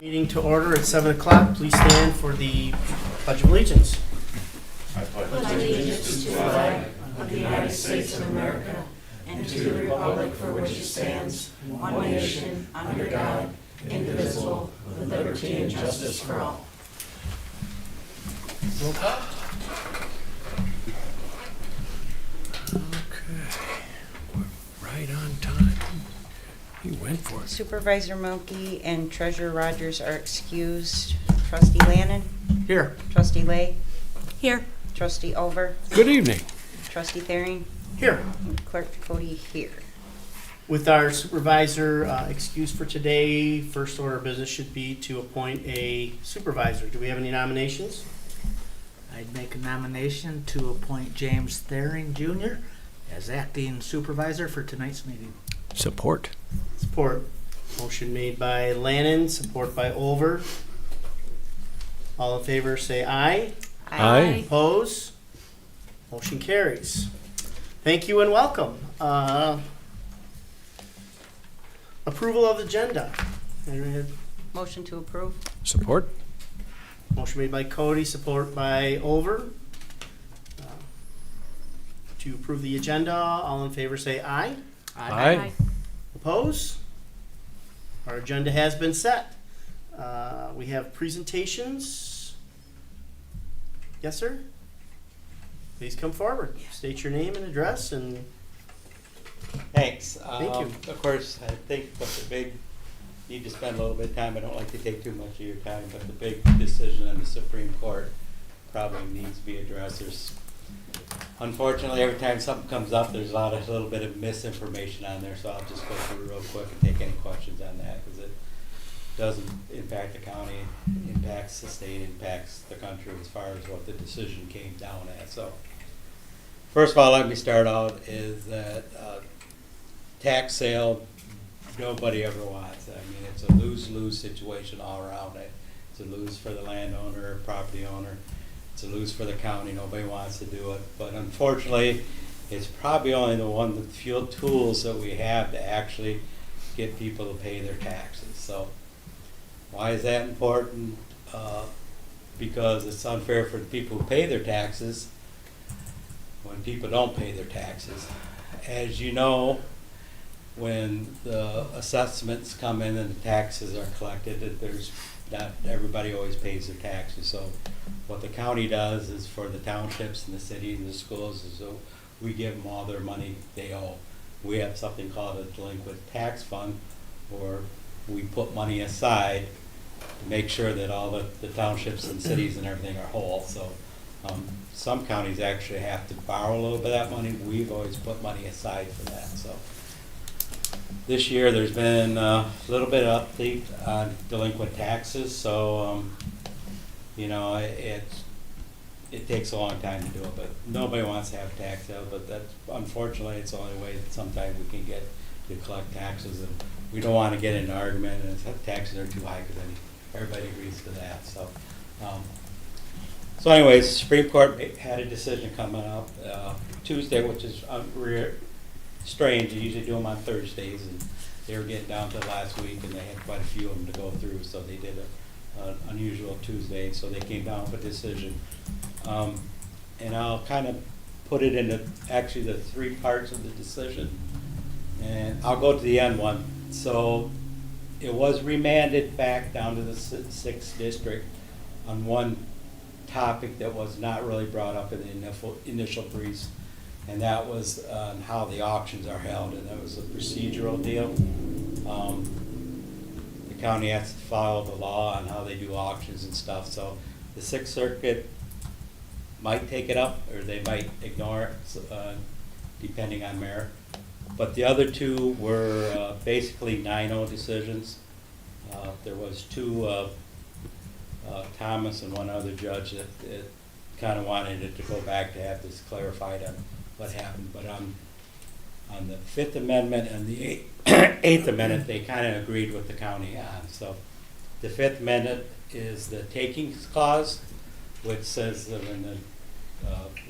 Meeting to order at 7 o'clock. Please stand for the Pledge of Allegiance. I pledge allegiance to the flag of the United States of America and to the republic for which it stands, one nation, under God, indivisible, with liberty and justice for all. Roll call. Okay, we're right on time. He went for it. Supervisor Milky and Treasurer Rogers are excused. Trustee Lannon, Here. Trustee Lay, Here. Trustee Over, Good evening. Trustee Thering, Here. and Clerk Cody here. With our supervisor excused for today, first order of business should be to appoint a supervisor. Do we have any nominations? I'd make a nomination to appoint James Thering Jr. as acting supervisor for tonight's meeting. Support. Support. Motion made by Lannon, support by Over. All in favor say aye. Aye. Oppose? Motion carries. Thank you and welcome. Approval of the agenda. Motion to approve. Support. Motion made by Cody, support by Over. To approve the agenda, all in favor say aye. Aye. Oppose? Our agenda has been set. We have presentations. Yes, sir? Please come forward. State your name and address and Thanks. Thank you. Of course, I think what the big, need to spend a little bit of time, I don't like to take too much of your time, but the big decision in the Supreme Court probably needs to be addressed. Unfortunately, every time something comes up, there's a little bit of misinformation on there, so I'll just go through it real quick and take any questions on that, because it doesn't impact the county, impacts the state, impacts the country as far as what the decision came down at. So, first of all, let me start out is that tax sale, nobody ever wants. I mean, it's a lose-lose situation all around it. It's a lose for the landowner, property owner. It's a lose for the county. Nobody wants to do it. But unfortunately, it's probably only the few tools that we have to actually get people to pay their taxes. So why is that important? Because it's unfair for the people who pay their taxes when people don't pay their taxes. As you know, when the assessments come in and the taxes are collected, that there's not everybody always pays their taxes. So what the county does is for the townships and the cities and the schools is so we give them all their money they owe. We have something called a delinquent tax fund, where we put money aside to make sure that all the townships and cities and everything are whole. So some counties actually have to borrow a little bit of that money. We've always put money aside for that. So this year there's been a little bit of update on delinquent taxes. So you know, it takes a long time to do it, but nobody wants to have tax sale. But that's unfortunately it's the only way that sometimes we can get to collect taxes, and we don't want to get into an argument and taxes are too high, because then everybody agrees to that. So. So anyways, Supreme Court had a decision coming up Tuesday, which is strange. They usually do them on Thursdays, and they were getting down to last week, and they had quite a few of them to go through, so they did an unusual Tuesday, so they came down with a decision. And I'll kind of put it into actually the three parts of the decision, and I'll go to the end one. So it was remanded back down to the 6th district on one topic that was not really brought up in the initial briefs, and that was on how the auctions are held, and that was a procedural deal. The county has to follow the law on how they do auctions and stuff, so the 6th Circuit might take it up, or they might ignore it, depending on merit. But the other two were basically 9-0 decisions. There was two Thomas and one other judge that kind of wanted it to go back to have this clarified on what happened. But on the 5th Amendment and the 8th Amendment, they kind of agreed with the county on. So the 5th Amendment is the takings clause, which says that when the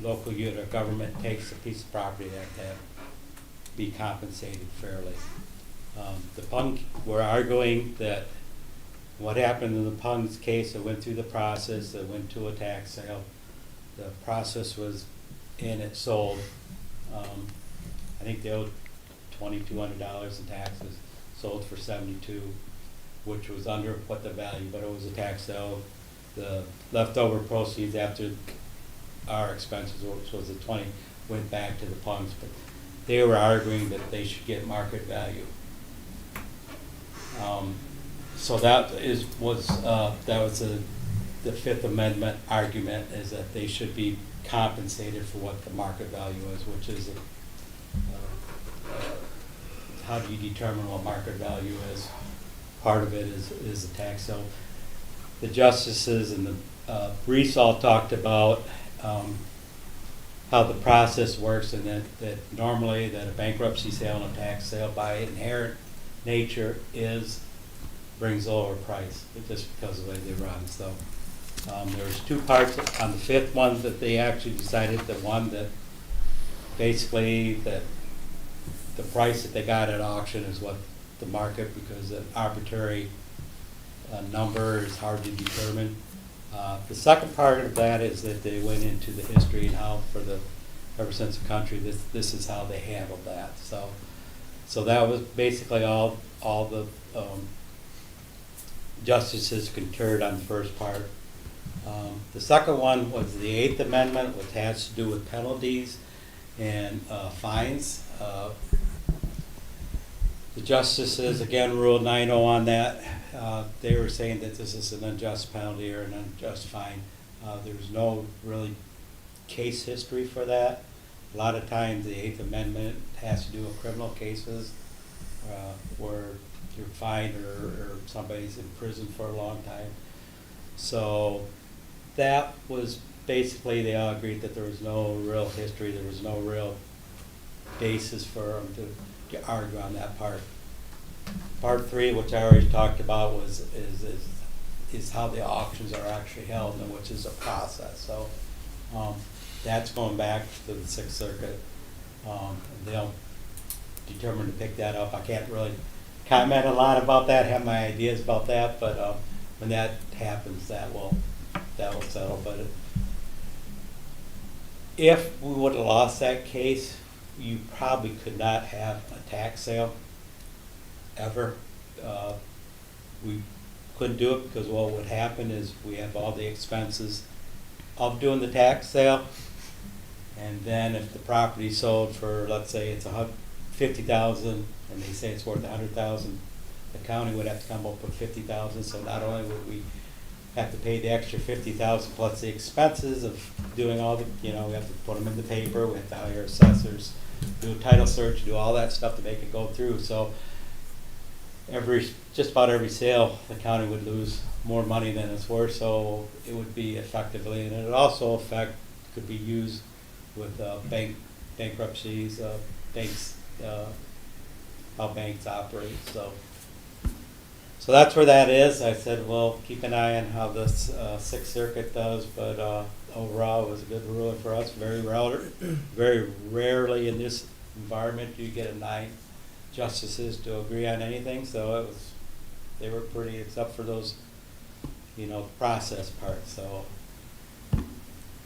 local unit of government takes a piece of property, they have to be compensated fairly. We're arguing that What happened in the Pungs case, it went through the process, it went to a tax sale. The process was in, it sold. I think they owed $2,200 in taxes, sold for 72, which was under what the value, but it was a tax sale. The leftover proceeds after our expenses, which was the 20, went back to the Pungs, but they were arguing that they should get market value. So that was the Fifth Amendment argument, is that they should be compensated for what the market value is, which is how do you determine what market value is? Part of it is the tax. So the justices and the briefs all talked about how the process works, and that normally that a bankruptcy sale and a tax sale by inherent nature brings lower price, just because of the way they run. So there's two parts on the fifth one that they actually decided, the one that basically that the price that they got at auction is what the market, because an arbitrary number is hard to determine. The second part of that is that they went into the history and how ever since the country, this is how they handled that. So that was basically all the justices concurred on the first part. The second one was the Eighth Amendment, which has to do with penalties and fines. The justices again ruled 9-0 on that. They were saying that this is an unjust penalty or an unjust fine. There's no really case history for that. A lot of times the Eighth Amendment has to do with criminal cases where you're fined or somebody's in prison for a long time. So that was basically, they all agreed that there was no real history, there was no real basis for them to argue on that part. Part three, which I already talked about, is how the auctions are actually held, and which is a process. So that's going back to the Sixth Circuit. They'll determine to pick that up. I can't really comment a lot about that, have my ideas about that, but when that happens, that will settle. But if we would have lost that case, you probably could not have a tax sale ever. We couldn't do it because what would happen is we have all the expenses of doing the tax sale, and then if the property sold for, let's say it's $50,000 and they say it's worth $100,000, the county would have to come up with $50,000. So not only would we have to pay the extra $50,000 plus the expenses of doing all the, we have to put them in the paper, we have to hire assessors, do a title search, do all that stuff to make it go through. So just about every sale, the county would lose more money than it's worth. So it would be effectively, and it would also could be used with bankruptcies, banks, how banks operate. So that's where that is. I said, well, keep an eye on how this Sixth Circuit does, but overall it was a good ruling for us. Very rarely in this environment do you get 9 justices to agree on anything. So they were pretty, except for those, process parts. So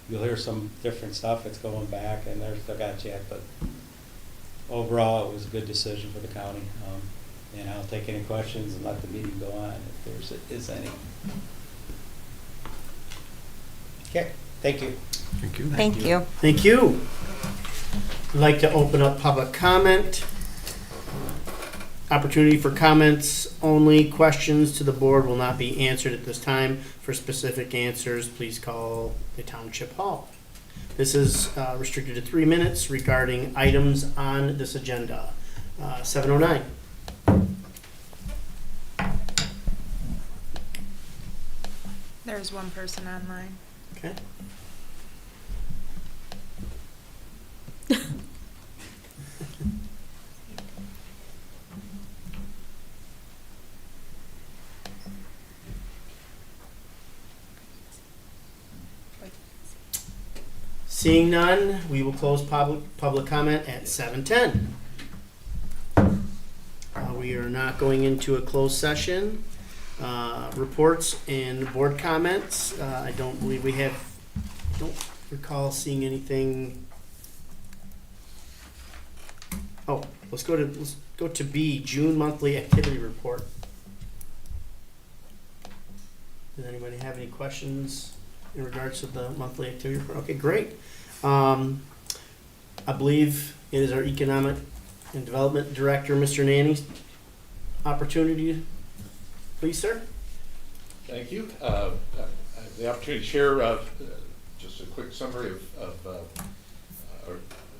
you'll hear some different stuff. It's going back, and they're still got yet, but overall it was a good decision for the county. And I'll take any questions and let the meeting go on if there is any. Okay, thank you. Thank you. Thank you. Thank you. I'd like to open up public comment. Opportunity for comments only. Questions to the board will not be answered at this time. For specific answers, please call the Township Hall. This is restricted to 3 minutes regarding items on this agenda. 7:09. There's one person online. Okay. Seeing none, we will close public comment at 7:10. We are not going into a closed session. Reports and board comments. I don't believe we have, don't recall seeing anything. Oh, let's go to B, June monthly activity report. Does anybody have any questions in regards to the monthly activity report? Okay, great. I believe it is our Economic and Development Director, Mr. Nanny's opportunity. Please, sir. Thank you. I have the opportunity to share just a quick summary of our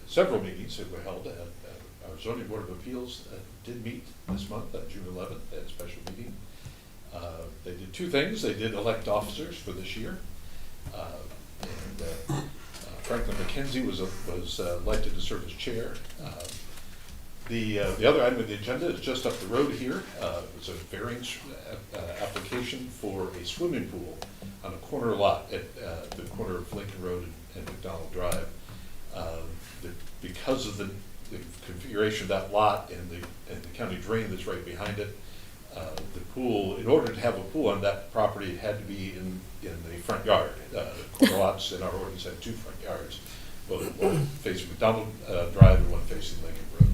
several meetings that were held. Our Zoning Board of Appeals did meet this month on June 11th. They had a special meeting. They did two things. They did elect officers for this year. Franklin McKenzie was elected to serve as chair. The other item of the agenda is just up the road here. It's a variance application for a swimming pool on a corner lot at the corner of Lincoln Road and McDonald Drive. Because of the configuration of that lot and the county drain that's right behind it, the pool, in order to have a pool on that property, it had to be in the front yard. Corner lots in our ordinance had two front yards, one facing McDonald Drive and one facing Lincoln Road.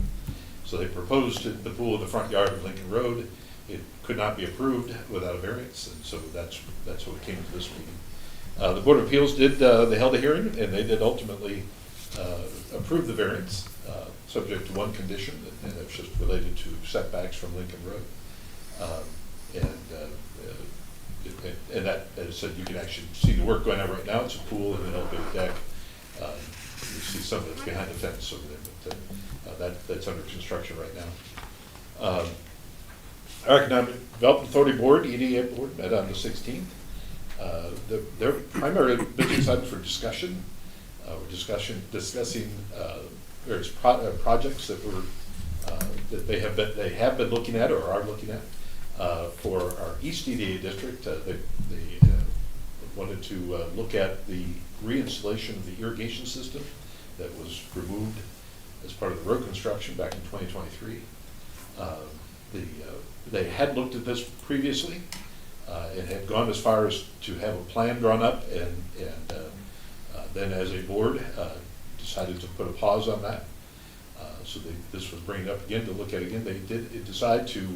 So they proposed the pool in the front yard of Lincoln Road. It could not be approved without a variance, and so that's what it came to this meeting. The Board of Appeals they held a hearing, and they did ultimately approve the variance, subject to one condition, and it's just related to setbacks from Lincoln Road. And that, as I said, you can actually see the work going on right now. It's a pool and an elevated deck. You see some of it's behind the fence over there, but that's under construction right now. Our Economic Development Authority Board, EDA Board, met on the 16th. Their primary business items for discussion were discussing various projects that were that they have been looking at or are looking at. For our East EDA district, they wanted to look at the reinstallation of the irrigation system that was removed as part of the road construction back in 2023. They had looked at this previously and had gone as far as to have a plan drawn up, and then as a board decided to put a pause on that. So this was bringing up again to look at again. They did decide to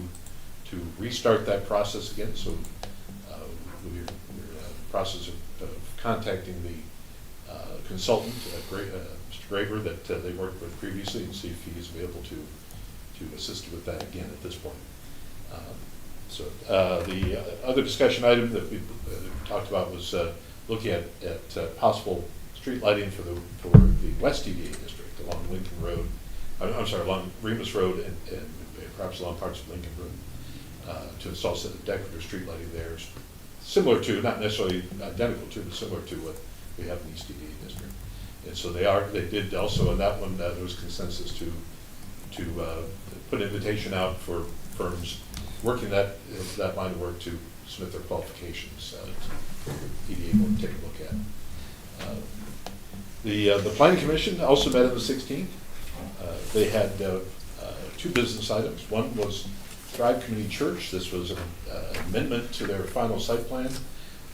restart that process again. So we're in the process of contacting the consultant, Mr. Graber, that they worked with previously, and see if he is available to assist with that again at this point. So the other discussion item that we talked about was looking at possible street lighting for the West EDA district along Lincoln Road. I'm sorry, along Remus Road and perhaps along parts of Lincoln Road. To install some decorative street lighting there, similar to, not necessarily identical to, but similar to what we have in the East EDA district. And so they did also on that one, there was consensus to put an invitation out for firms working that line of work to submit their qualifications. EDA will take a look at. The Planning Commission also met on the 16th. They had two business items. One was Thrive Community Church. This was an amendment to their final site plan.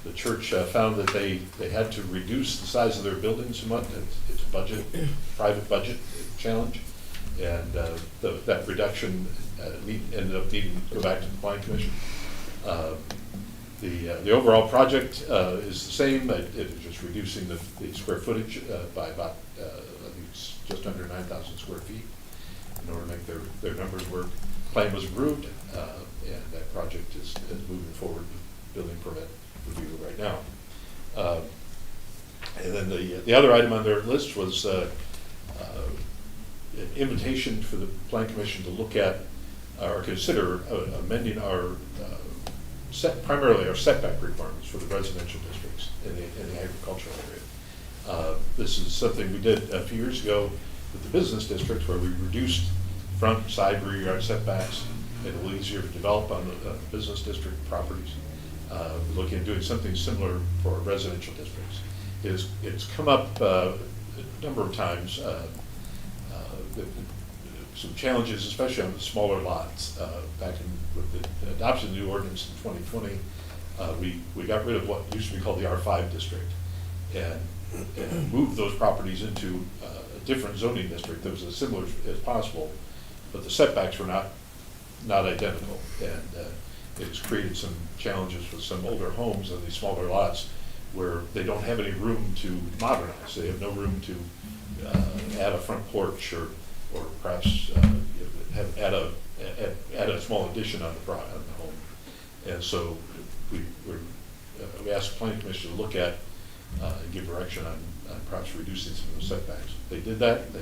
The church found that they had to reduce the size of their building somewhat. It's a private budget challenge, and that reduction ended up needing to go back to the Planning Commission. The overall project is the same. It is just reducing the square footage by about I think it's just under 9,000 square feet in order to make their numbers work. Plan was approved, and that project is moving forward with building permit review right now. And then the other item on their list was an invitation for the Plan Commission to look at or consider amending our primarily our setback requirements for the residential districts in the agricultural area. This is something we did a few years ago with the business districts, where we reduced front, side, rear yard setbacks, made it a little easier to develop on the business district properties. We're looking at doing something similar for residential districts. It's come up a number of times. some challenges, especially on the smaller lots. Back in, with the adoption of the new ordinance in 2020, we got rid of what used to be called the R5 district and moved those properties into a different zoning district that was as similar as possible, but the setbacks were not identical. And it's created some challenges with some older homes on these smaller lots where they don't have any room to modernize. They have no room to add a front porch or perhaps add a small addition on the home. And so we asked the planning commission to look at and give direction on perhaps reducing some of the setbacks. They did that, and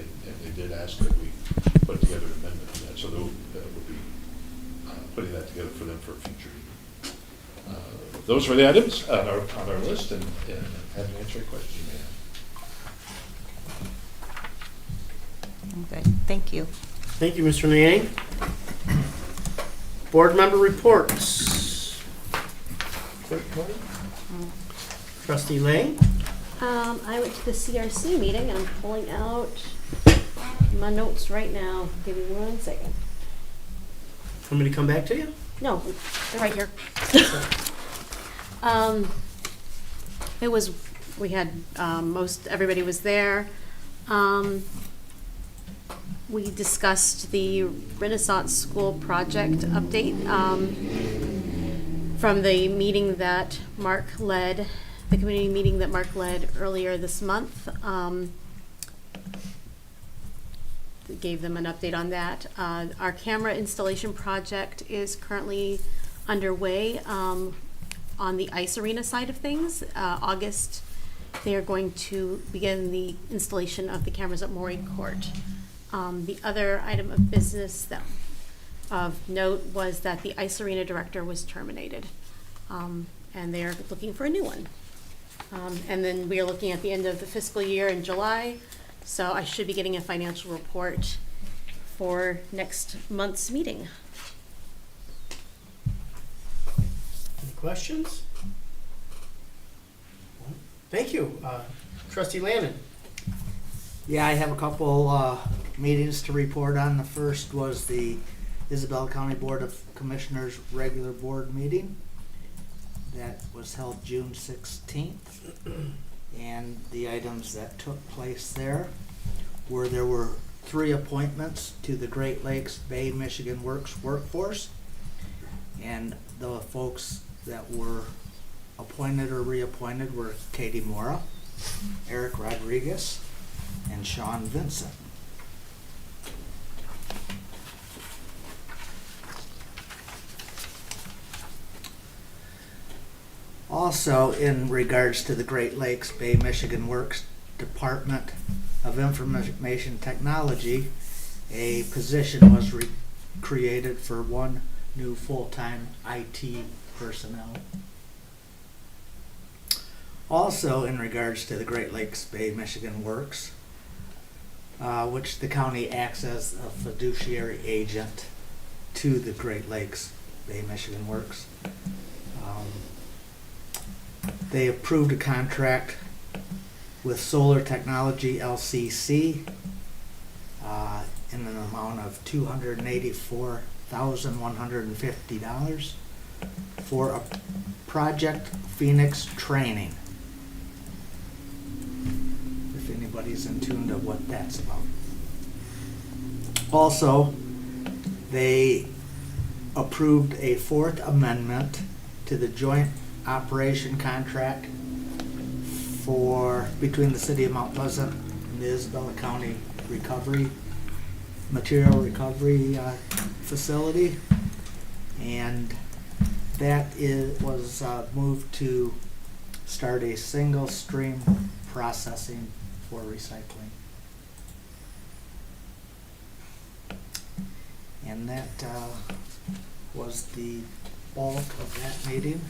they did ask that we put together an amendment to that. So we'll be putting that together for them for a future meeting. Those were the items on our list, and happy to answer any questions you may have. Okay, thank you. Thank you, Mr. Nanning. Board member reports. Trustee Lang? I went to the CRC meeting and I'm pulling out my notes right now. Give me 1 second. Want me to come back to you? No, they're right here. It was, we had, everybody was there. We discussed the Renaissance School project update from the meeting that Mark led, the community meeting that Mark led earlier this month. Gave them an update on that. Our camera installation project is currently underway on the ice arena side of things. August, they are going to begin the installation of the cameras at Morey Court. The other item of business that of note was that the ice arena director was terminated, and they are looking for a new one. And then we are looking at the end of the fiscal year in July, so I should be getting a financial report for next month's meeting. Any questions? Thank you. Trustee Lannon? Yeah, I have a couple meetings to report on. The first was the Isabella County Board of Commissioners regular board meeting. That was held June 16th. And the items that took place there were 3 appointments to the Great Lakes Bay Michigan Works workforce. And the folks that were appointed or reappointed were Katie Mora, Eric Rodriguez, and Sean Vincent. Also, in regards to the Great Lakes Bay Michigan Works Department of Information Technology, a position was created for 1 new full-time IT personnel. Also, in regards to the Great Lakes Bay Michigan Works, which the county acts as a fiduciary agent to the Great Lakes Bay Michigan Works. They approved a contract with Solar Technology LCC in an amount of $284,150 for a Project Phoenix training. If anybody's in tune to what that's about. Also, they approved a 4th amendment to the joint operation contract between the city of Mount Pleasant and the Isabella County material recovery facility, and that was moved to start a single stream processing for recycling. And that was the bulk of that meeting.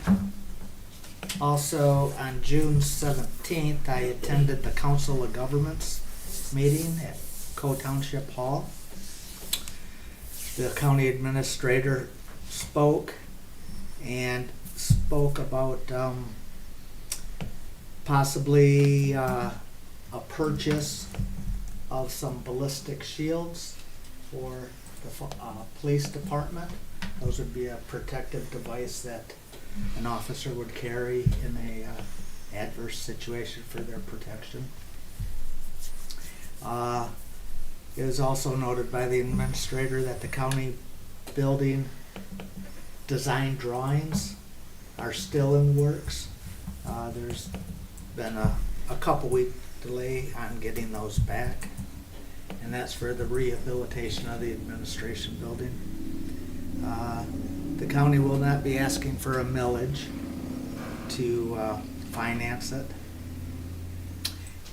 Also, on June 17th, I attended the Council of Governments meeting at Township Hall. The county administrator spoke about possibly a purchase of some ballistic shields for the police department. Those would be a protective device that an officer would carry in a adverse situation for their protection. It is also noted by the administrator that the county building design drawings are still in works. There's been a couple week delay on getting those back, and that's for the rehabilitation of the administration building. The county will not be asking for a millage to finance it.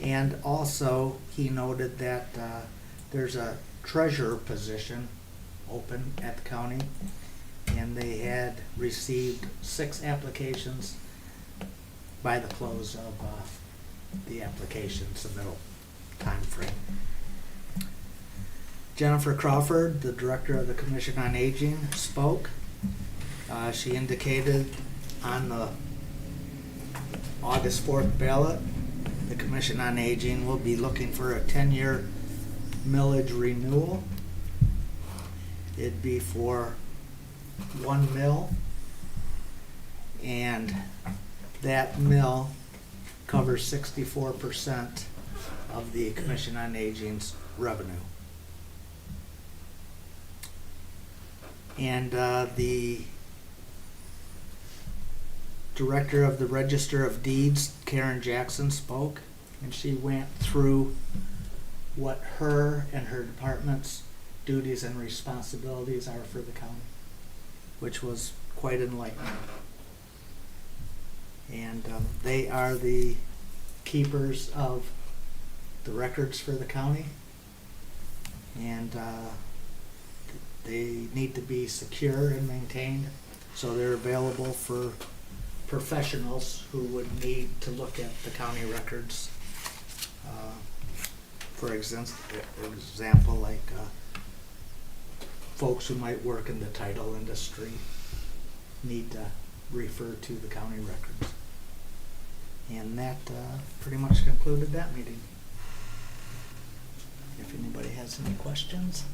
And also, he noted that there's a treasurer position open at the county, and they had received 6 applications by the close of the application submittal time frame. Jennifer Crawford, the director of the Commission on Aging, spoke. She indicated on the August 4th ballot, the Commission on Aging will be looking for a 10-year millage renewal. It'd be for 1 mill, and that mill covers 64% of the Commission on Aging's revenue. And the director of the Register of Deeds, Karen Jackson, spoke, and she went through what her and her department's duties and responsibilities are for the county, which was quite enlightening. And they are the keepers of the records for the county, and they need to be secure and maintained, so they're available for professionals who would need to look at the county records. For example, like folks who might work in the title industry need to refer to the county records. And that pretty much concluded that meeting. If anybody has any questions.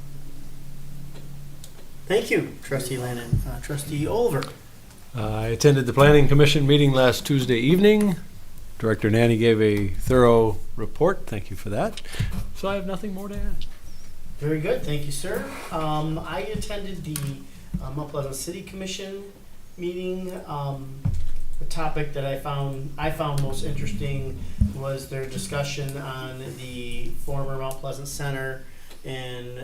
Thank you, Trustee Lannon. Trustee Oliver. I attended the Planning Commission meeting last Tuesday evening. Director Nanny gave a thorough report. Thank you for that. So I have nothing more to add. Very good, thank you, sir. I attended the Mount Pleasant City Commission meeting. The topic that I found most interesting was their discussion on the former Mount Pleasant Center and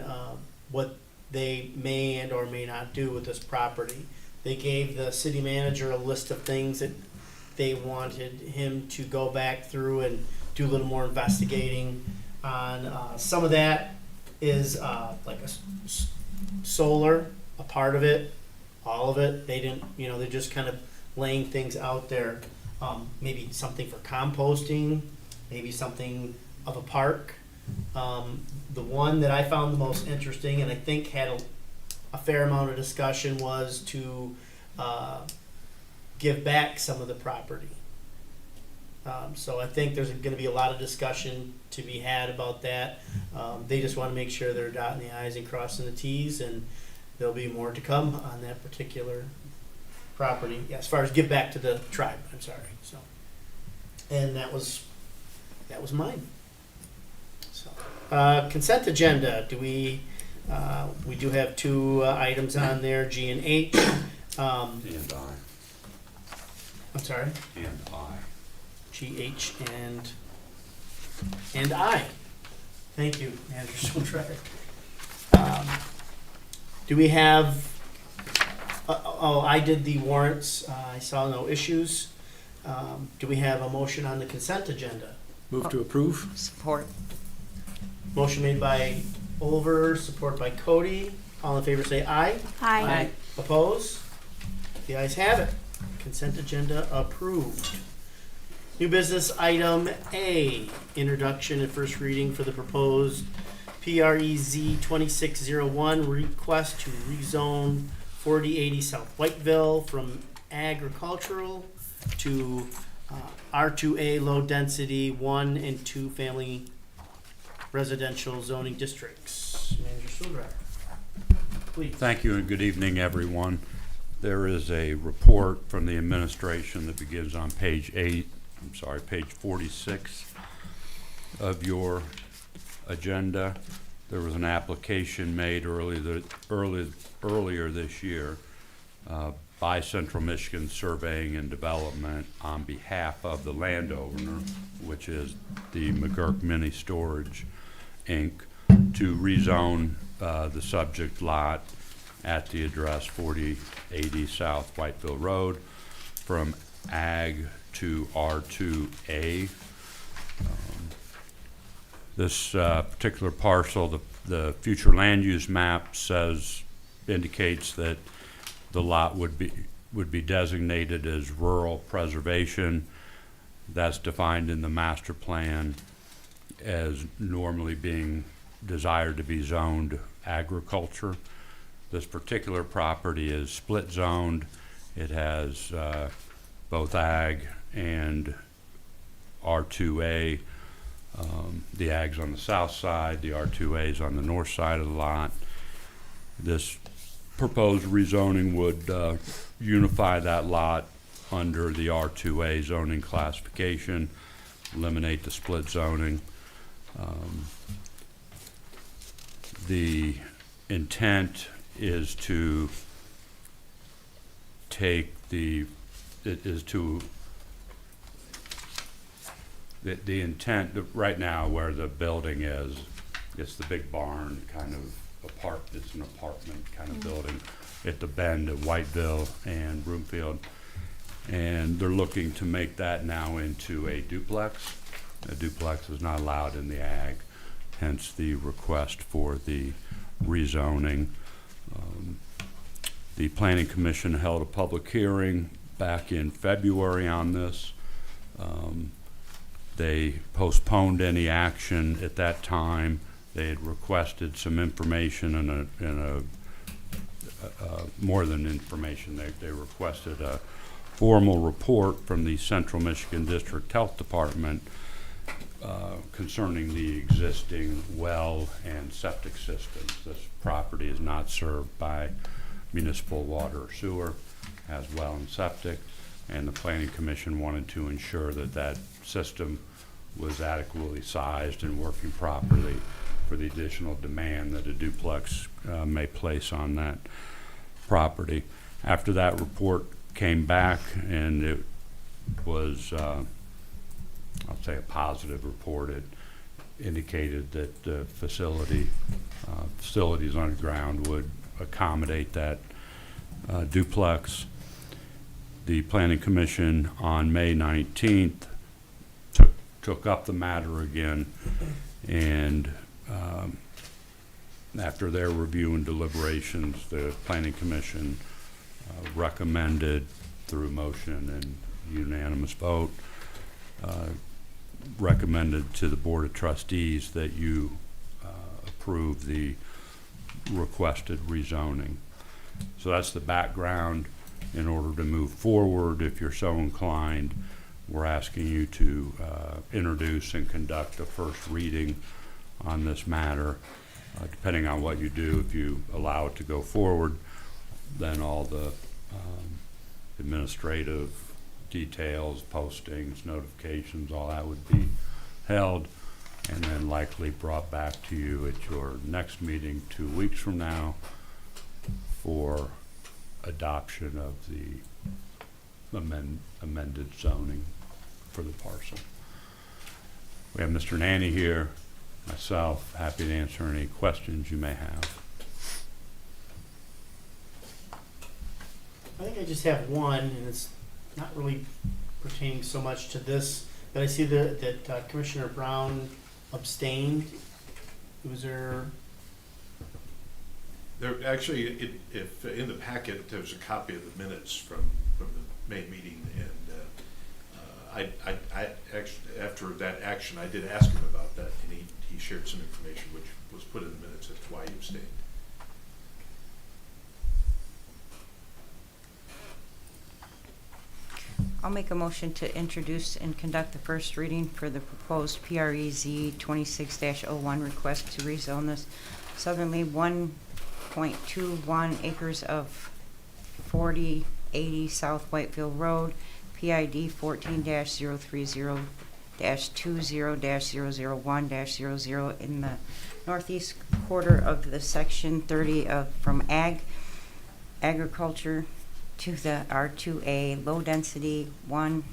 what they may and or may not do with this property. They gave the city manager a list of things that they wanted him to go back through and do a little more investigating on. Some of that is like solar, a part of it, all of it. They didn't, they're just kind of laying things out there. Maybe something for composting, maybe something of a park. The one that I found the most interesting, and I think had a fair amount of discussion, was to give back some of the property. So I think there's going to be a lot of discussion to be had about that. They just want to make sure they're dotting the I's and crossing the T's, and there'll be more to come on that particular property. Yeah, as far as give back to the tribe, I'm sorry. So, and that was mine. So, consent agenda. Do we do have 2 items on there, G and H. And I. I'm sorry. And I. G, H, and I. Thank you, Manager Schultreiber. Do we have? I did the warrants. I saw no issues. Do we have a motion on the consent agenda? Move to approve. Support. Motion made by Oliver, support by Cody. All in favor say aye. Aye. Oppose? The ayes have it. Consent agenda approved. New business item A, introduction and first reading for the proposed PREZ 2601 request to rezone 4080 South Whiteville from agricultural to R2A low density 1 and 2 family residential zoning districts. Manager Schultreiber. please. Thank you and good evening, everyone. There is a report from the administration that begins on page 46 of your agenda. There was an application made earlier this year by Central Michigan Surveying and Development on behalf of the landowner, which is the McGurk Mini Storage, Inc., to rezone the subject lot at the address 4080 South Whiteville Road from Ag to R2A. This particular parcel, the future land use map indicates that the lot would be designated as rural preservation. That's defined in the master plan as normally being desired to be zoned agriculture. This particular property is split zoned. It has both ag and R2A. The ag's on the south side, the R2A is on the north side of the lot. This proposed rezoning would unify that lot under the R2A zoning classification, eliminate the split zoning. The intent is to take the intent right now where the building is, it's the big barn kind of it's an apartment kind of building at the bend of Whiteville and Broomfield, and they're looking to make that now into a duplex. A duplex is not allowed in the ag, hence the request for the rezoning. The Planning Commission held a public hearing back in February on this. They postponed any action at that time. They had requested some information and more than information. They requested a formal report from the Central Michigan District Health Department concerning the existing well and septic systems. This property is not served by municipal water or sewer, has well and septic, and the Planning Commission wanted to ensure that that system was adequately sized and working properly for the additional demand that a duplex may place on that property. After that report came back, and it was, I'll say, a positive report, it indicated that the facilities underground would accommodate that duplex. The Planning Commission on May 19th took up the matter again, and after their review and deliberations, the Planning Commission recommended through motion and unanimous vote, recommended to the Board of Trustees that you approve the requested rezoning. So that's the background. In order to move forward, if you're so inclined, we're asking you to introduce and conduct a first reading on this matter. Depending on what you do, if you allow it to go forward, then all the administrative details, postings, notifications, all that would be held and then likely brought back to you at your next meeting 2 weeks from now for adoption of the amended zoning for the parcel. We have Mr. Nanny here, myself, happy to answer any questions you may have. I think I just have one, and it's not really pertaining so much to this, but I see that Commissioner Brown abstained. Was there? There actually, if in the packet, there's a copy of the minutes from the May meeting, and I actually, after that action, I did ask him about that, and he shared some information which was put in the minutes as to why he abstained. I'll make a motion to introduce and conduct the first reading for the proposed PREZ 26-01 request to rezone this southerly 1 1.21 acres of 4080 South Whitefield Road, PID 14-03-20-20-001-00 in the northeast quarter of the section 30 from agriculture to the R2A low density 1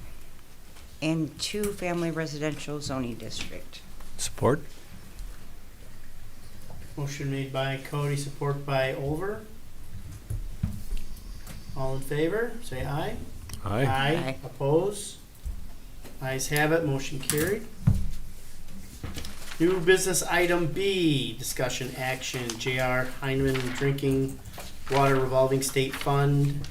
and 2 family residential zoning district. Support? Motion made by Cody, support by Olver. All in favor, say aye. Aye. Aye. Oppose? Ayes have it, motion carried. New business item B, discussion action, J.R. Heineman Drinking Water Revolving State Fund,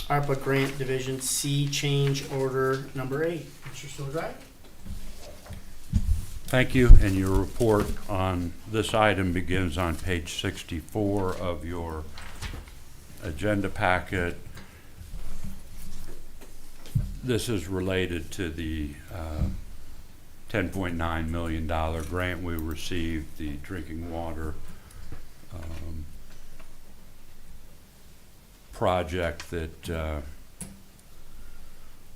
ARPA Grant Division C, change order number 8. Mr. Sodry? Thank you, and your report on this item begins on page 64 of your agenda packet. This is related to the $10.9 million grant we received, the drinking water project that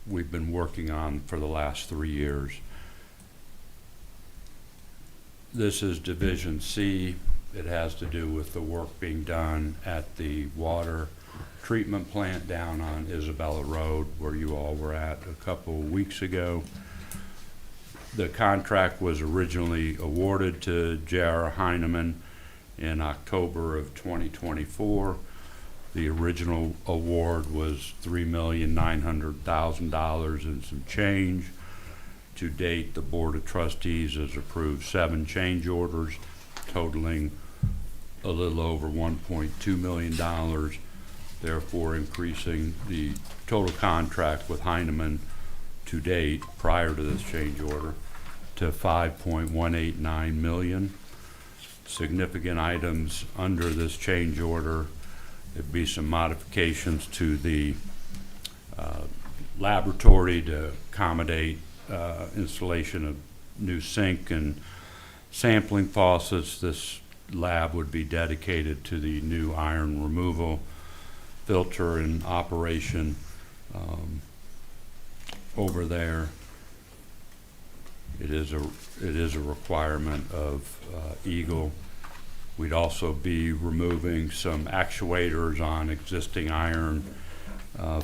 we've been working on for the last 3 years. This is Division C. It has to do with the work being done at the water treatment plant down on Isabella Road, where you all were at a couple of weeks ago. The contract was originally awarded to J.R. Heineman in October of 2024. The original award was $3,900,000 and some change. To date, the Board of Trustees has approved 7 change orders totaling a little over $1.2 million, therefore increasing the total contract with Heineman to date prior to this change order to $5.189 million. Significant items under this change order, there'd be some modifications to the laboratory to accommodate installation of new sink and sampling faucets. This lab would be dedicated to the new iron removal filter in operation over there. It is a requirement of Eagle. We'd also be removing some actuators on existing iron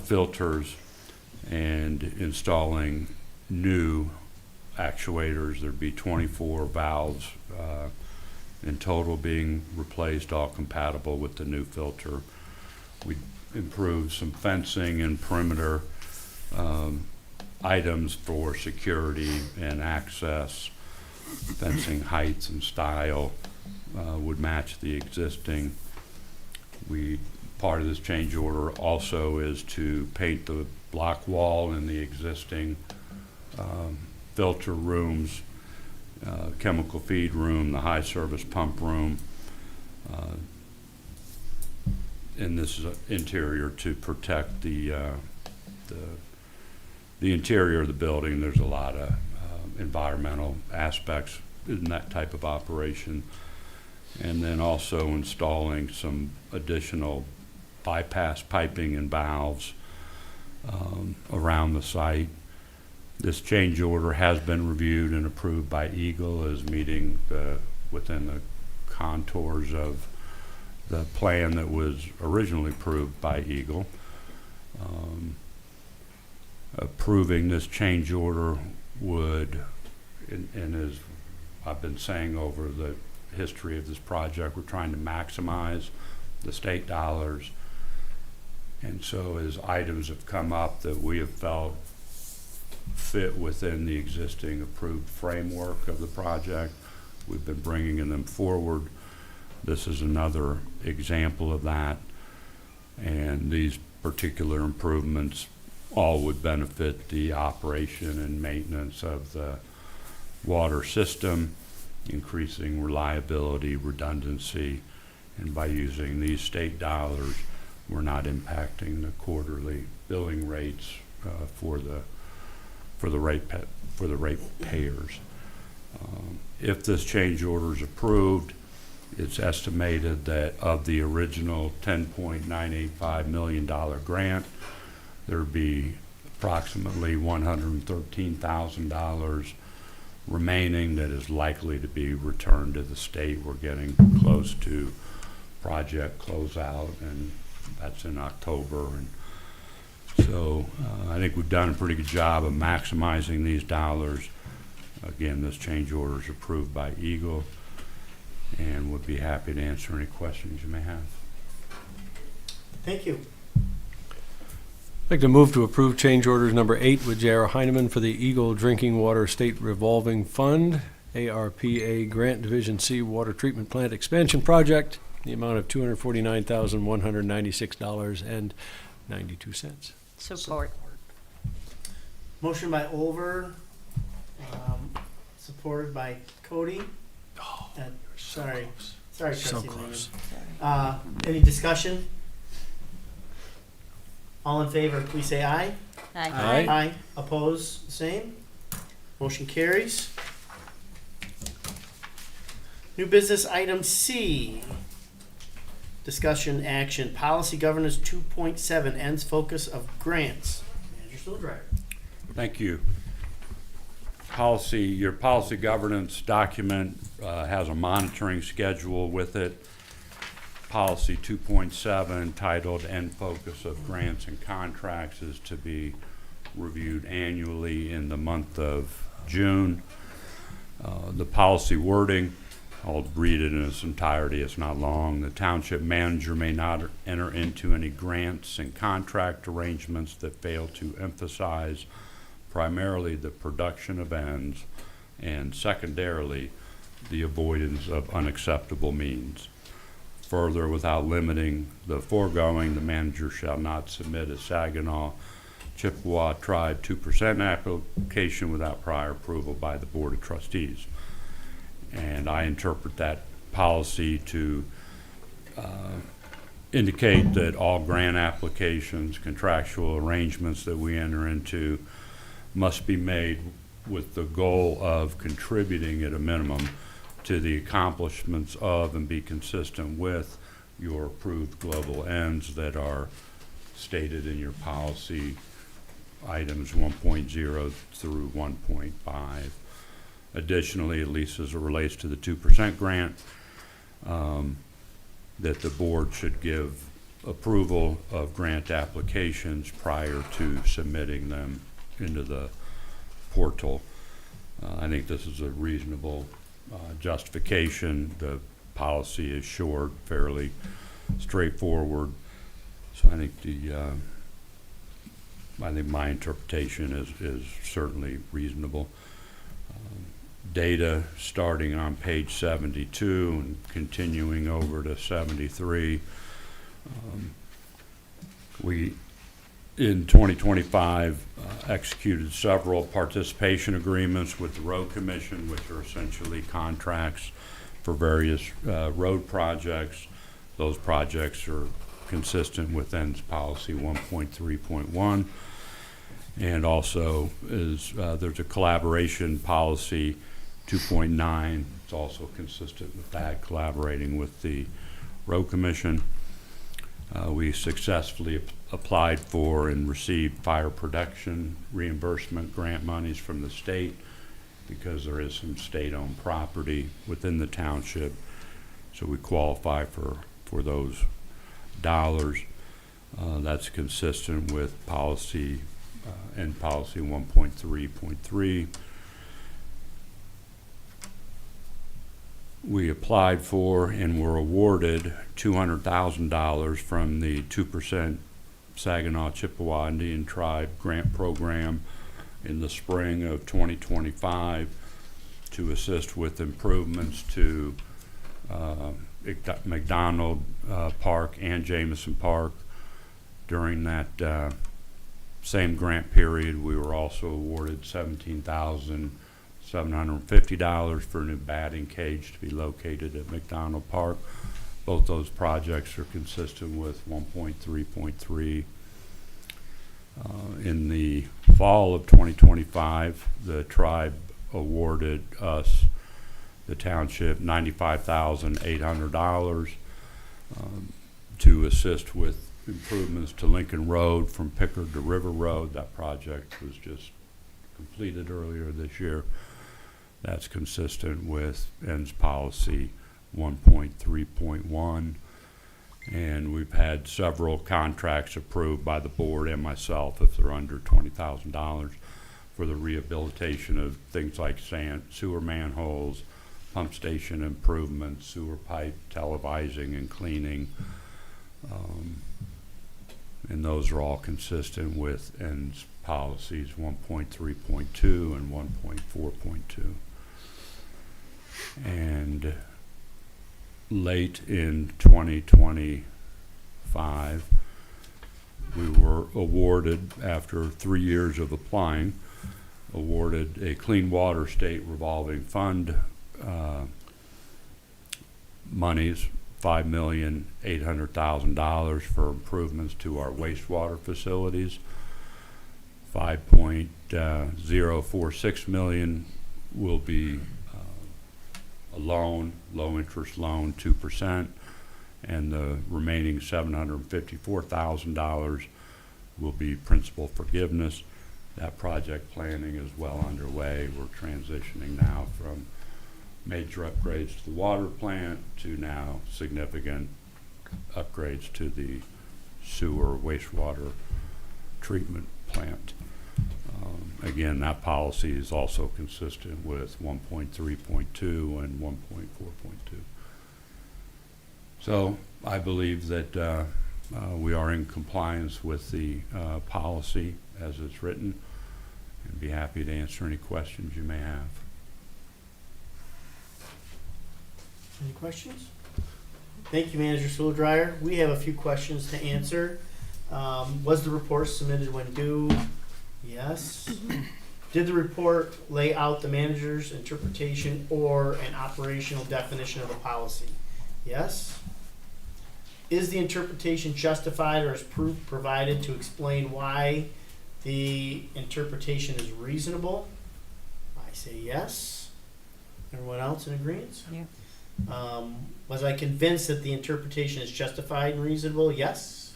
filters and installing new actuators. There'd be 24 valves in total being replaced, all compatible with the new filter. We improved some fencing and perimeter items for security and access. Fencing heights and style would match the existing. Part of this change order also is to paint the block wall in the existing filter rooms, chemical feed room, the high service pump room, and this is interior to protect the interior of the building. There's a lot of environmental aspects in that type of operation, and then also installing some additional bypass piping and valves around the site. This change order has been reviewed and approved by Eagle as meeting within the contours of the plan that was originally approved by Eagle. Approving this change order would, and as I've been saying over the history of this project, we're trying to maximize the state dollars. And so as items have come up that we have felt fit within the existing approved framework of the project, we've been bringing them forward. This is another example of that. And these particular improvements all would benefit the operation and maintenance of the water system, increasing reliability, redundancy, and by using these state dollars, we're not impacting the quarterly billing rates for the rate payers. If this change order is approved, It's estimated that of the original $10.985 million grant, there'd be approximately $113,000 remaining that is likely to be returned to the state. We're getting close to project closeout, and that's in October. And so I think we've done a pretty good job of maximizing these dollars. Again, this change order is approved by Eagle, and would be happy to answer any questions you may have. Thank you. I'd like to move to approve change orders number 8 with J.R. Heineman for the Eagle Drinking Water State Revolving Fund, ARPA Grant Division C Water Treatment Plant Expansion Project, the amount of $249,196.92. Support. Motion by Over, supported by Cody. Sorry, So trustee close. Lehman. Any discussion? All in favor, please say aye. Aye. Aye. Oppose, same. Motion carries. New business item C. Discussion action, policy governance 2.7, ends focus of grants. Manager Stoldriver. Thank you. Your policy governance document has a monitoring schedule with it. Policy 2.7, titled End Focus of Grants and Contracts, is to be reviewed annually in the month of June. The policy wording, I'll read it in its entirety, it's not long. The township manager may not enter into any grants and contract arrangements that fail to emphasize primarily the production of ends and secondarily the avoidance of unacceptable means. Further, without limiting the foregoing, the manager shall not submit a Saginaw Chippewa Tribe 2% application without prior approval by the Board of Trustees. And I interpret that policy to indicate that all grant applications, contractual arrangements that we enter into must be made with the goal of contributing at a minimum to the accomplishments of and be consistent with your approved global ends that are stated in your policy items 1.0 through 1.5. Additionally, at least as it relates to the 2% grant, that the board should give approval of grant applications prior to submitting them into the portal. I think this is a reasonable justification. The policy is short, fairly straightforward. So I think my interpretation is certainly reasonable. Data starting on page 72 and continuing over to 73. We, in 2025, executed several participation agreements with the Road Commission, which are essentially contracts for various road projects. Those projects are consistent with ENDS policy 1.3.1. And also there's a collaboration policy 2.9. It's also consistent with that, collaborating with the Road Commission. We successfully applied for and received fire protection reimbursement grant monies from the state because there is some state-owned property within the township. So we qualify for those dollars. That's consistent with policy and policy 1.3.3. We applied for and were awarded $200,000 from the 2% Saginaw Chippewa Indian Tribe grant program in the spring of 2025 to assist with improvements to McDonald Park and Jameson Park. During that same grant period, we were also awarded $17,750 for a new batting cage to be located at McDonald Park. Both those projects are consistent with 1.3.3. In the fall of 2025, the tribe awarded us the township $95,800 to assist with improvements to Lincoln Road from Pickard to River Road. That project was just completed earlier this year. That's consistent with ENS policy 1.3.1. And we've had several contracts approved by the board and myself, if they're under $20,000, for the rehabilitation of things like sewer manholes, pump station improvements, sewer pipe televising and cleaning. And those are all consistent with ENS policies 1.3.2 and 1.4.2. And late in 2025, we were awarded, after 3 years of applying, awarded a Clean Water State Revolving Fund monies, $5,800,000 for improvements to our wastewater facilities. $5.046 million will be a loan, low interest loan, 2%, and the remaining $754,000 will be principal forgiveness. That project planning is well underway. We're transitioning now from major upgrades to the water plant to now significant upgrades to the sewer wastewater treatment plant. Again, that policy is also consistent with 1.3.2 and 1.4.2. So I believe that we are in compliance with the policy as it's written, and be happy to answer any questions you may have. Any questions? Thank you, Manager Sewell-Dryer. We have a few questions to answer. Was the report submitted when due? Yes. Did the report lay out the manager's interpretation or an operational definition of the policy? Yes. Is the interpretation justified or is proof provided to explain why the interpretation is reasonable? I say yes. Everyone else in agreement? Yeah. Was I convinced that the interpretation is justified and reasonable? Yes.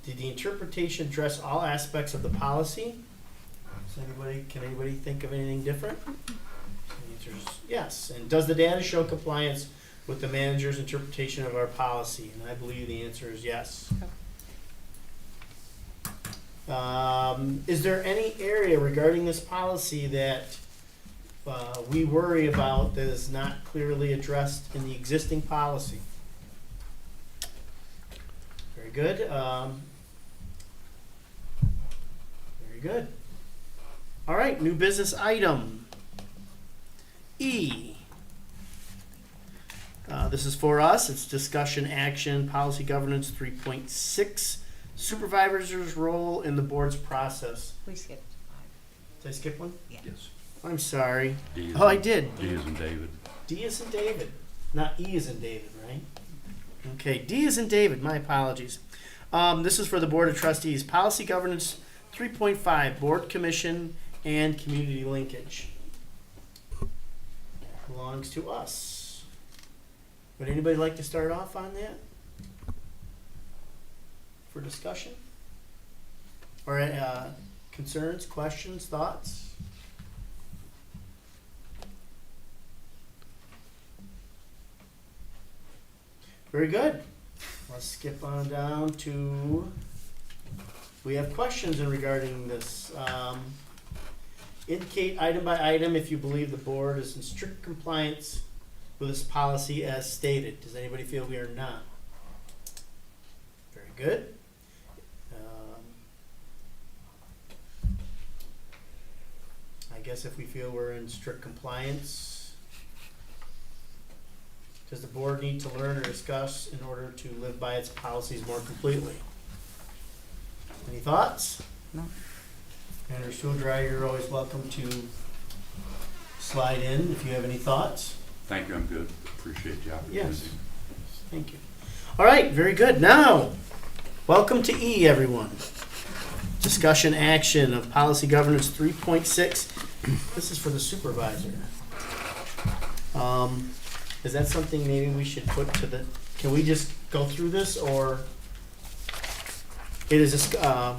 Did the interpretation address all aspects of the policy? Can anybody think of anything different? The answer is yes. And does the data show compliance with the manager's interpretation of our policy? And I believe the answer is yes. Is there any area regarding this policy that we worry about that is not clearly addressed in the existing policy? Very good. Very good. All right, new business item. E. This is for us. It's discussion action, policy governance 3.6, supervisor's role in the board's process. We skipped. Did I skip one? Yes. I'm sorry. D Oh, I did. D as in David. D is in David, not E is in David, right? Okay, D is in David. My apologies. This is for the Board of Trustees. Policy Governance 3.5, Board Commission and Community Linkage. Belongs to us. Would anybody like to start off on that? For discussion? Or concerns, questions, thoughts? Very good. Let's skip on down to, we have questions in regarding this. Indicate item by item if you believe the board is in strict compliance with this policy as stated. Does anybody feel we are not? Very good. I guess if we feel we're in strict compliance, does the board need to learn or discuss in order to live by its policies more completely? Any thoughts? No. Manager Sewell-Dryer, you're always welcome to slide in if you have any thoughts. Thank you, I'm good. Appreciate the opportunity. Yes. Thank you. All right, very good. Now, welcome to E, everyone. Discussion action of Policy Governance 3.6. This is for the supervisor. Is that something maybe we should put to the, can we just go through this, or? It is, let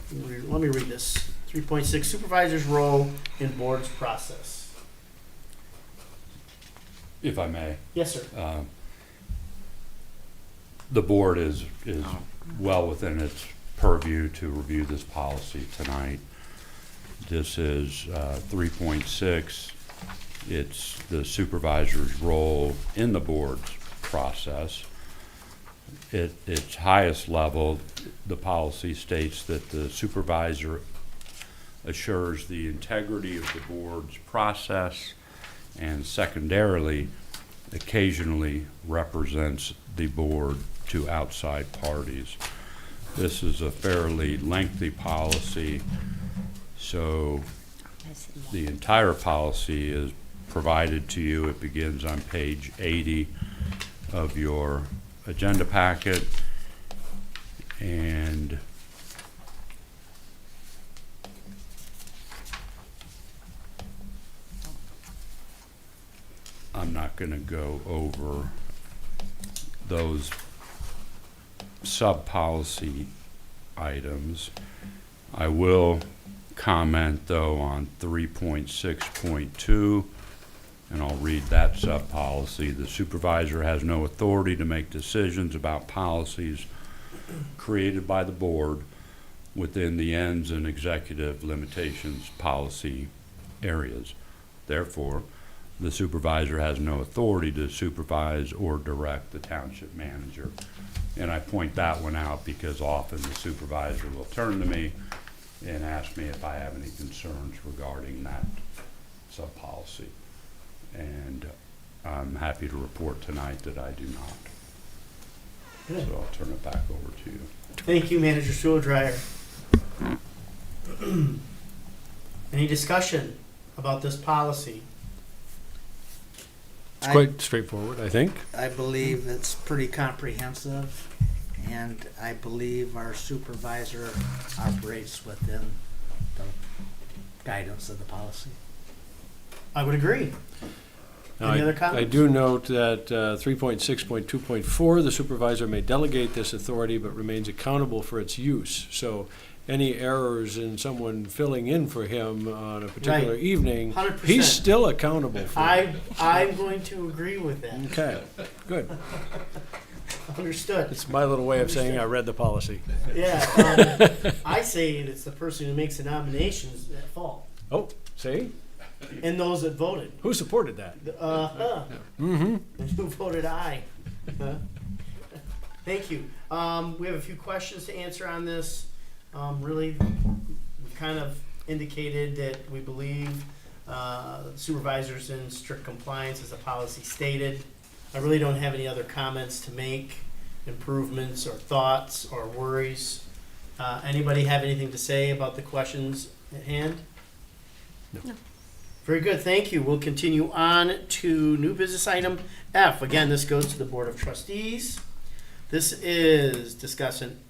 me read this. 3.6, supervisor's role in board's process. If I may. Yes, sir. The board is well within its purview to review this policy tonight. This is 3.6. It's the supervisor's role in the board's process. At its highest level, the policy states that the supervisor assures the integrity of the board's process and secondarily, occasionally represents the board to outside parties. This is a fairly lengthy policy, so the entire policy is provided to you. It begins on page 80 of your agenda packet, and I'm not going to go over those sub-policy items. I will comment, though, on 3.6.2, and I'll read that sub-policy. The supervisor has no authority to make decisions about policies created by the board within the ends and executive limitations policy areas. Therefore, the supervisor has no authority to supervise or direct the township manager. And I point that one out because often the supervisor will turn to me and ask me if I have any concerns regarding that sub-policy. And I'm happy to report tonight that I do not. Good. So I'll turn it back over to you. Thank you, Manager Sewell-Dryer. Any discussion about this policy? It's quite straightforward, I think. I believe it's pretty comprehensive, and I believe our supervisor operates within the guidance of the policy. I would agree. Now, Any other I comments? do note that 3.6.2.4, the supervisor may delegate this authority but remains accountable for its use. So any errors in someone filling in for him on a particular Right. evening, 100%. he's still accountable for it. I'm going to agree with that. Okay, good. Understood. It's my little way of saying I read the policy. Yeah, I say it's the person who makes the nominations at fault, Oh, see? and those that voted. Who supported that? Mm-hmm. And who voted aye? Huh? Thank you. We have a few questions to answer on this. Really, we kind of indicated that we believe supervisors in strict compliance as the policy stated. I really don't have any other comments to make, improvements or thoughts or worries. Anybody have anything to say about the questions at hand? No. Very good, thank you. We'll continue on to new business item F. Again, this goes to the Board of Trustees. This is discussion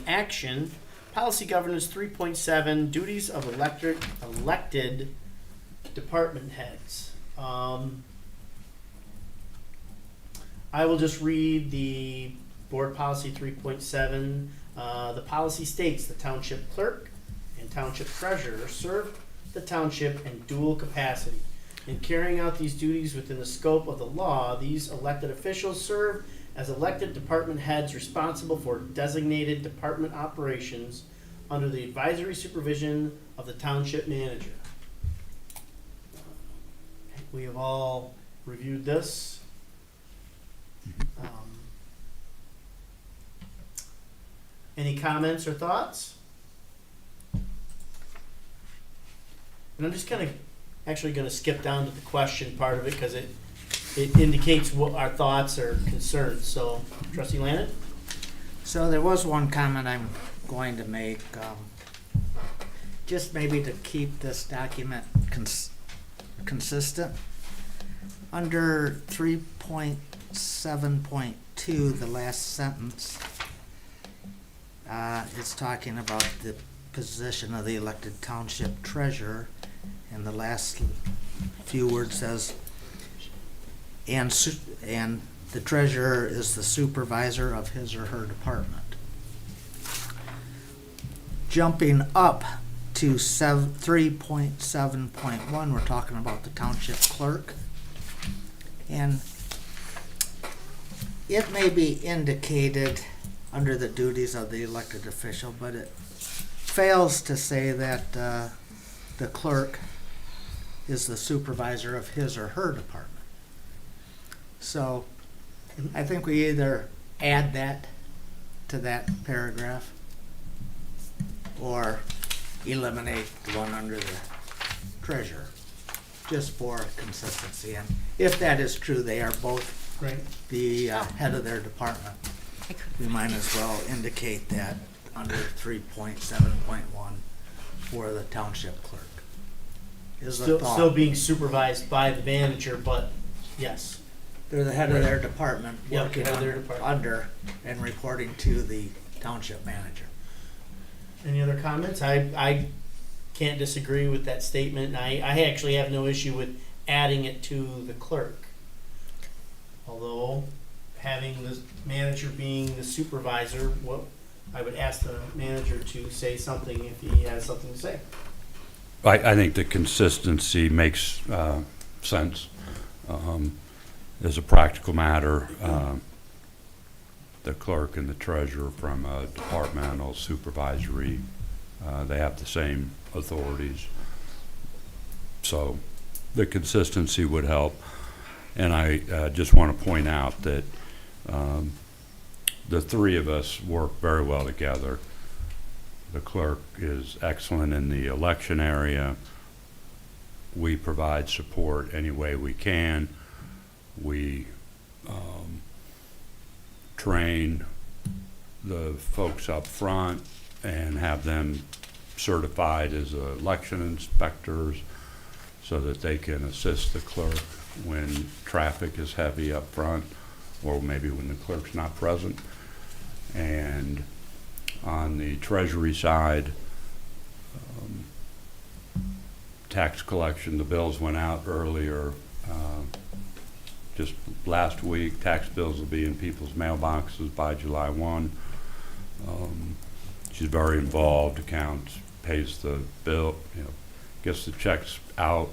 action, policy governance 3.7, duties of elected department heads. I will just read the board policy 3.7. The policy states the township clerk and township treasurer serve the township in dual capacity. In carrying out these duties within the scope of the law, these elected officials serve as elected department heads responsible for designated department operations under the advisory supervision of the township manager. We have all reviewed this. Any comments or thoughts? And I'm just actually gonna skip down to the question part of it because it indicates what our thoughts or concerns. So, Trustee Lannon? So there was one comment I'm going to make, just maybe to keep this document consistent. Under 3.7.2, the last sentence, it's talking about the position of the elected township treasurer, and the last few words says, and the treasurer is the supervisor of his or her department. Jumping up to 3.7.1, we're talking about the township clerk. And it may be indicated under the duties of the elected official, but it fails to say that the clerk is the supervisor of his or her department. So I think we either add that to that paragraph or eliminate the one under the treasurer, just for consistency. And if that is true, they are both Right. the head of their department. We might as well indicate that under 3.7.1 for the township clerk. Is the Still thought. being supervised by the manager, but yes. They're the head of their department, Yep, working head of their department. under and reporting to the township manager. Any other comments? I can't disagree with that statement. I actually have no issue with adding it to the clerk. Although having the manager being the supervisor, I would ask the manager to say something if he has something to say. I think the consistency makes sense. As a practical matter, the clerk and the treasurer from a departmental supervisory, they have the same authorities. So the consistency would help. And I just want to point out that the three of us work very well together. The clerk is excellent in the election area. We provide support any way we can. We train the folks up front and have them certified as election inspectors so that they can assist the clerk when traffic is heavy up front, or maybe when the clerk's not present. And on the treasury side, tax collection, the bills went out earlier. Just last week, tax bills will be in people's mailboxes by July 1. She's very involved, accounts, pays the bill, gets the checks out,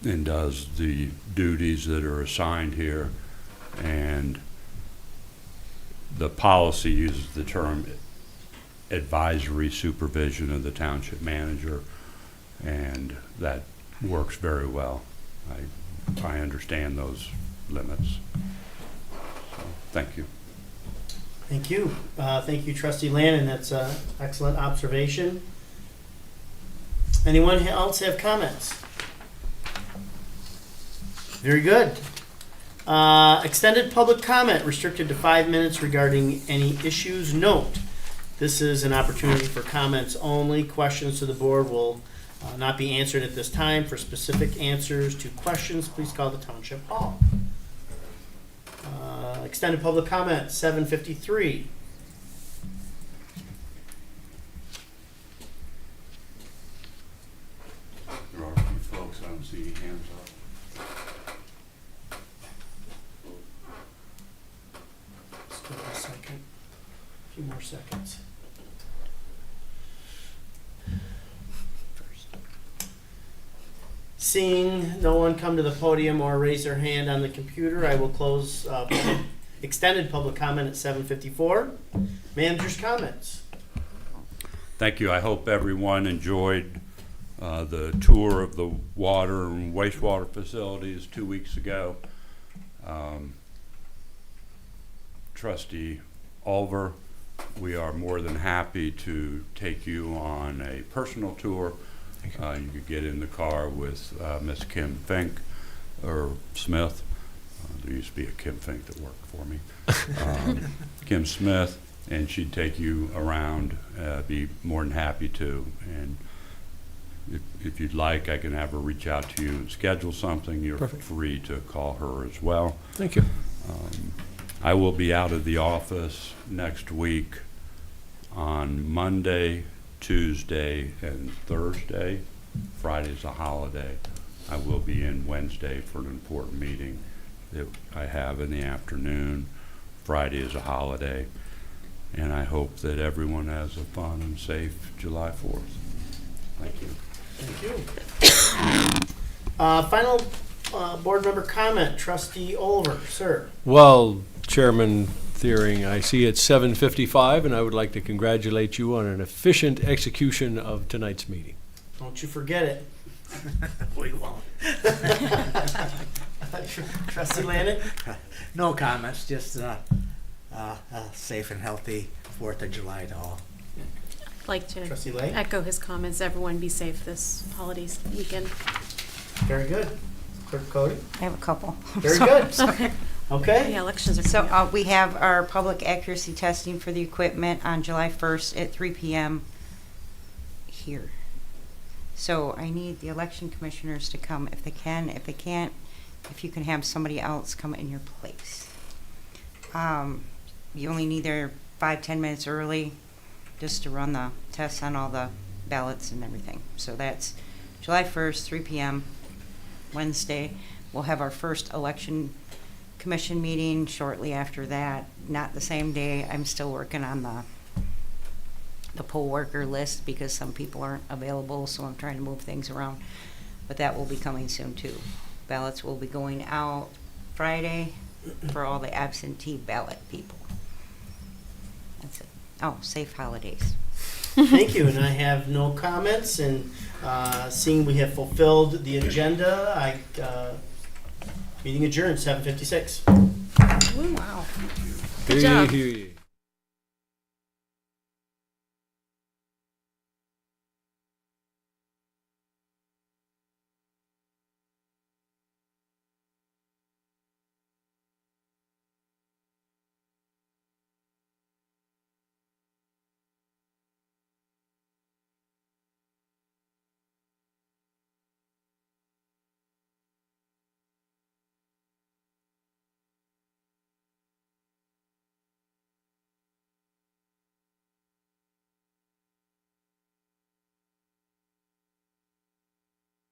and does the duties that are assigned here. And the policy uses the term advisory supervision of the township manager, and that works very well. I understand those limits. So, thank you. Thank you. Thank you, Trustee Lannon. That's an excellent observation. Anyone else have comments? Very good. Extended public comment restricted to 5 minutes regarding any issues. Note, this is an opportunity for comments only. Questions to the board will not be answered at this time. For specific answers to questions, please call the Township Hall. Extended public comment, 7:53. There are a few folks I don't see any hands up. Let's give it a second. A few more seconds. Seeing no one come to the podium or raise their hand on the computer, I will close extended public comment at 7:54. Manager's comments. Thank you. I hope everyone enjoyed the tour of the water and wastewater facilities 2 weeks ago. Trustee Ulver, we are more than happy to take you on a personal tour. You could get in the car with Miss Kim Fink or Smith. There used to be a Kim Fink that worked for me. Kim Smith, and she'd take you around. Be more than happy to. And if you'd like, I can have her reach out to you and schedule something. You're Perfect. free to call her as well. Thank you. I will be out of the office next week on Monday, Tuesday, and Thursday. Friday's a holiday. I will be in Wednesday for an important meeting that I have in the afternoon. Friday is a holiday, and I hope that everyone has a fun and safe July 4th. Thank you. Thank you. Final board member comment, Trustee Oliver, sir. Well, Chairman Thiering, I see it's 7:55, and I would like to congratulate you on an efficient execution of tonight's meeting. Don't you forget it. We won't. Trustee Landon? No comments, just safe and healthy 4th of July to all. Like to Trustee Lay? echo his comments. Everyone be safe this holiday weekend. Very good. Clerk Cody? I have a couple. Very So- good. Okay. Okay. Yeah, elections are So coming up. we have our public accuracy testing for the equipment on July 1st at 3 p.m. here. So I need the election commissioners to come if they can. If they can't, if you can have somebody else come in your place. You only need there 5-10 minutes early just to run the tests on all the ballots and everything. So that's July 1st, 3 p.m. Wednesday. We'll have our first election commission meeting shortly after that. Not the same day. I'm still working on the poll worker list because some people aren't available, so I'm trying to move things around. But that will be coming soon too. Ballots will be going out Friday for all the absentee ballot people. That's it. Oh, safe holidays. Thank you, and I have no comments, and seeing we have fulfilled the agenda, meeting adjourned, 7:56. Wow. Good job. Hear ye.